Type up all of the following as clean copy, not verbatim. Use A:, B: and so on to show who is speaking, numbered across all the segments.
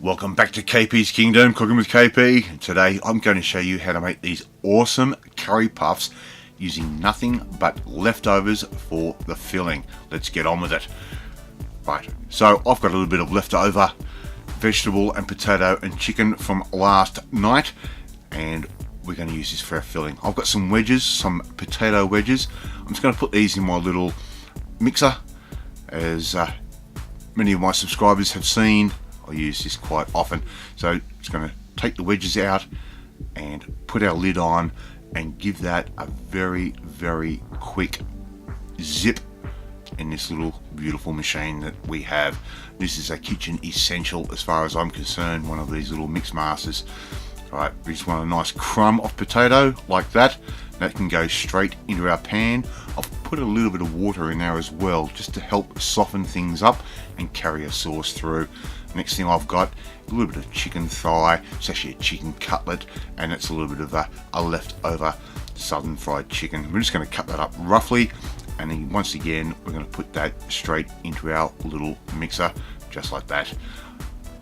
A: Welcome back to KP's Kingdom, Cooking with KP. And today I'm going to show you how to make these awesome curry puffs using nothing but leftovers for the filling. Let's get on with it. Right, so I've got a little bit of leftover vegetable and potato and chicken from last night, and we're going to use this for our filling. I've got some wedges, some potato wedges. I'm just going to put these in my little mixer. As many of my subscribers have seen, I use this quite often. So it's going to take the wedges out and put our lid on and give that a very, very quick zip in this little beautiful machine that we have. This is a kitchen essential as far as I'm concerned, one of these little mix masters. Alright, we just want a nice crumb of potato like that. That can go straight into our pan. I've put a little bit of water in there as well, just to help soften things up and carry a sauce through. Next thing I've got a little bit of chicken thigh. It's actually a chicken cutlet, and it's a little bit of a leftover southern fried chicken. We're just going to cut that up roughly, and then once again we're going to put that straight into our little mixer, just like that.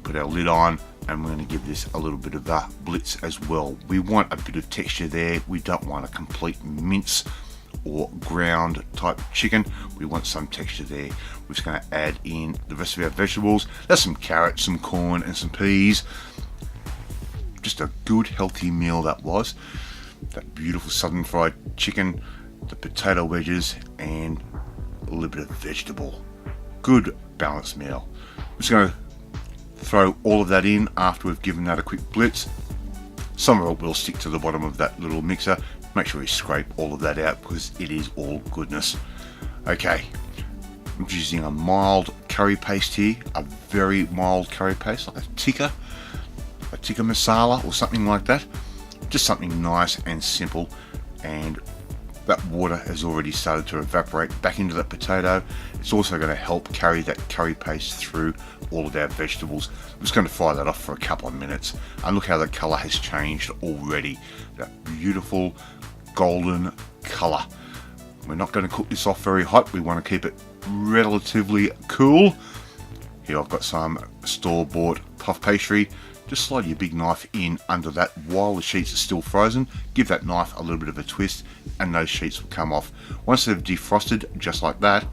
A: Put our lid on, and we're going to give this a little bit of a blitz as well. We want a bit of texture there. We don't want a complete mince or ground type chicken. We want some texture there. We're just going to add in the rest of our vegetables. There's some carrots, some corn and some peas. Just a good healthy meal that was. That beautiful southern fried chicken, the potato wedges, and a little bit of vegetable. Good balanced meal. I'm just going to throw all of that in after we've given that a quick blitz. Some of it will stick to the bottom of that little mixer. Make sure you scrape all of that out because it is all goodness. Okay, I'm using a mild curry paste here, a very mild curry paste, like a tikka masala or something like that. Just something nice and simple, and that water has already started to evaporate back into that potato. It's also going to help carry that curry paste through all of our vegetables. I'm just going to fry that off for a couple of minutes, and look how the colour has changed already. That beautiful golden colour. We're not going to cook this off very hot. We want to keep it relatively cool. Here I've got some store-bought puff pastry. Just slide your big knife in under that while the sheets are still frozen. Give that knife a little bit of a twist and those sheets will come off. Once they've defrosted just like that,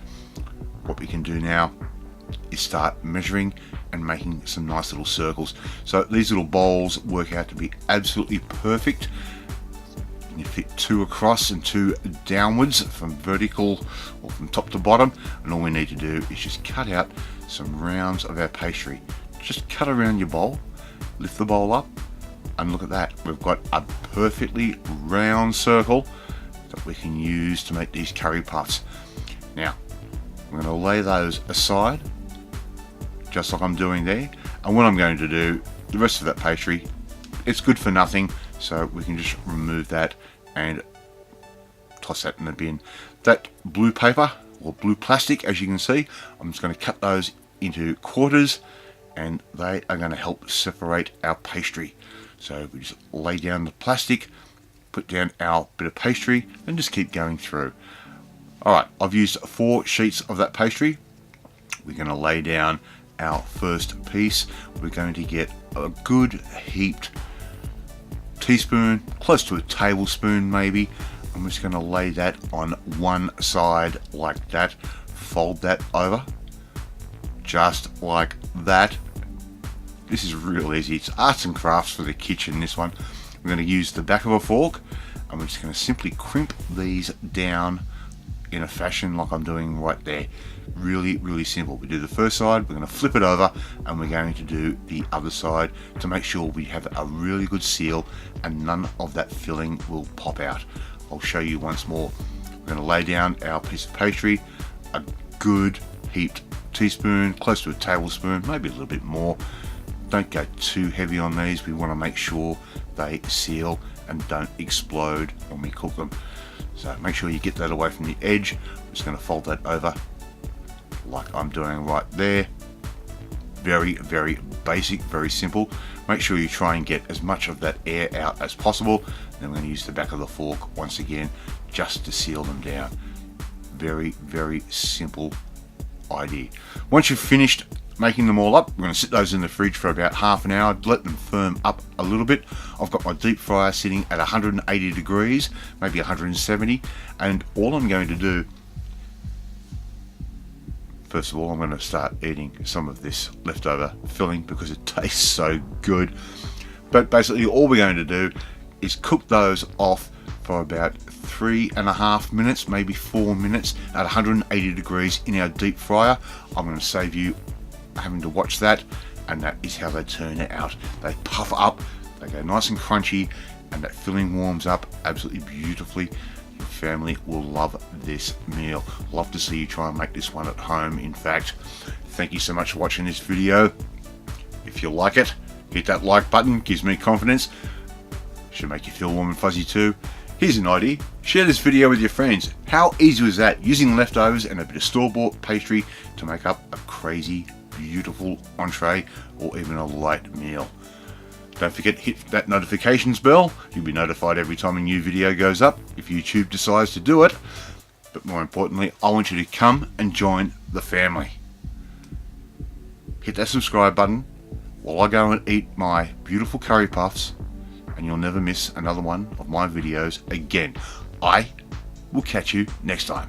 A: what we can do now is start measuring and making some nice little circles. So these little bowls work out to be absolutely perfect. You fit 2 across and 2 downwards from vertical or from top to bottom, and all we need to do is just cut out some rounds of our pastry. Just cut around your bowl, lift the bowl up, and look at that. We've got a perfectly round circle that we can use to make these curry puffs. Now I'm going to lay those aside just like I'm doing there, and what I'm going to do, the rest of that pastry, it's good for nothing, so we can just remove that and toss that in the bin. That blue paper or blue plastic, as you can see, I'm just going to cut those into quarters, and they are going to help separate our pastry. So we just lay down the plastic, put down our bit of pastry, and just keep going through. Alright, I've used 4 sheets of that pastry. We're going to lay down our first piece. We're going to get a good heaped teaspoon, close to a tablespoon maybe. I'm just going to lay that on one side like that. Fold that over just like that. This is real easy. It's arts and crafts for the kitchen, this one. We're going to use the back of a fork, and we're just going to simply crimp these down in a fashion like I'm doing right there. Really, really simple. We do the first side, we're going to flip it over, and we're going to do the other side to make sure we have a really good seal and none of that filling will pop out. I'll show you once more. We're going to lay down our piece of pastry, a good heaped teaspoon, close to a tablespoon, maybe a little bit more. Don't go too heavy on these. We want to make sure they seal and don't explode when we cook them. So make sure you get that away from the edge. I'm just going to fold that over like I'm doing right there. Very, very basic, very simple. Make sure you try and get as much of that air out as possible. Then we're going to use the back of the fork once again just to seal them down. Very, very simple idea. Once you've finished making them all up, we're going to sit those in the fridge for about half an hour, let them firm up a little bit. I've got my deep fryer sitting at 180 degrees, maybe 170, and all I'm going to do, first of all, I'm going to start eating some of this leftover filling because it tastes so good. But basically all we're going to do is cook those off for about 3.5 minutes, maybe 4 minutes at 180 degrees in our deep fryer. I'm going to save you having to watch that, and that is how they turn out. They puff up, they go nice and crunchy, and that filling warms up absolutely beautifully. Your family will love this meal. Love to see you try and make this one at home. In fact, thank you so much for watching this video. If you like it, hit that like button, gives me confidence. Should make you feel warm and fuzzy too. Here's an idea, share this video with your friends. How easy was that, using leftovers and a bit of store-bought pastry to make up a crazy, beautiful entree or even a light meal. Don't forget to hit that notifications bell. You'll be notified every time a new video goes up if YouTube decides to do it. But more importantly, I want you to come and join the family. Hit that subscribe button while I go and eat my beautiful curry puffs, and you'll never miss another one of my videos again. I will catch you next time.